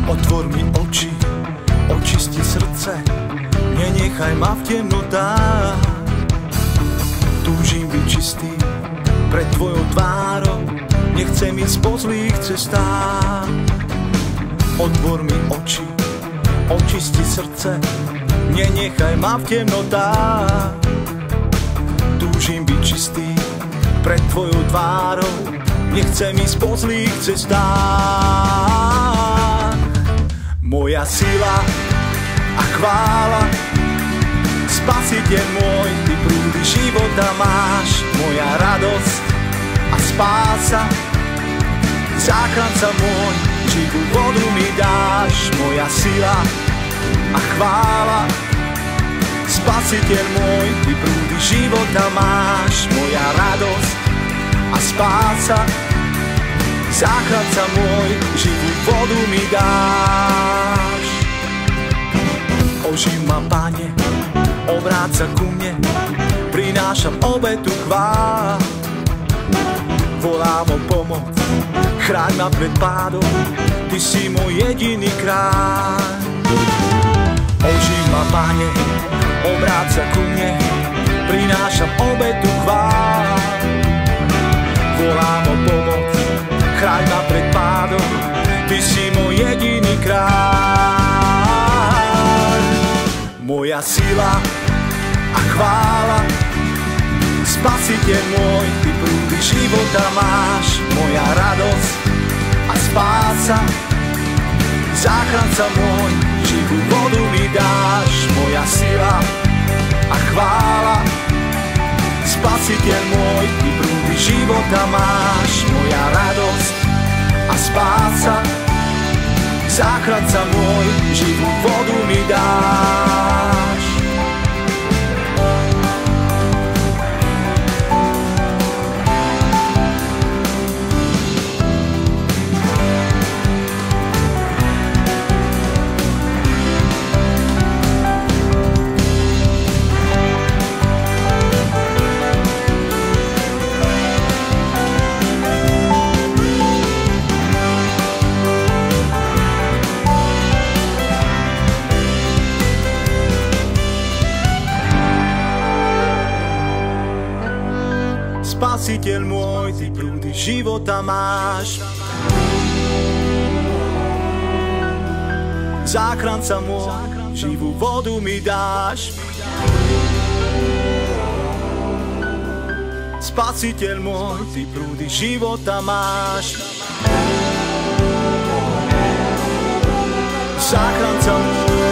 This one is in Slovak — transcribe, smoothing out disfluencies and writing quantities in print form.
Otvor mi oči, očisti srdce, nenechaj ma v temnotách. Túžim byť čistý pred tvojou tvárou, nechcem ísť po zlých cestách. Otvor mi oči, očisti srdce, nenechaj ma v temnotách. Túžim byť čistý pred tvojou tvárou, nechcem ísť po zlých cestách. Moja sila a chvála, Spasiteľ môj, ty prúdy života máš. Moja radosť a spása, záchranca môj, živú vodu mi dáš. Moja sila a chvála, Spasiteľ môj, ty prúdy života máš. Moja radosť a spása, záchranca môj, živú vodu mi dáš. Oživ ma, Pane, obráť sa ku mne, prinášam obetu chvál. Volám o pomoc, chráň ma pred pádom, ty si môj jediný kráľ. Oživ ma, Pane, obráť sa ku mne, prinášam obetu chvál. Volám o pomoc, chráň ma pred pádom, ty si môj jediný kráľ. Moja sila a chvála, Spasiteľ môj, ty prúdy života máš. Moja radosť a spása, záchranca môj, živú vodu mi dáš. Moja sila a chvála, Spasiteľ môj, ty prúdy života máš. Moja radosť a spása, záchranca môj, živú vodu mi dáš. Spasiteľ môj, ty prúdy života máš. Záchranca môj, živú vodu mi dáš. Spasiteľ môj, ty prúdy života máš. Záchranca môj,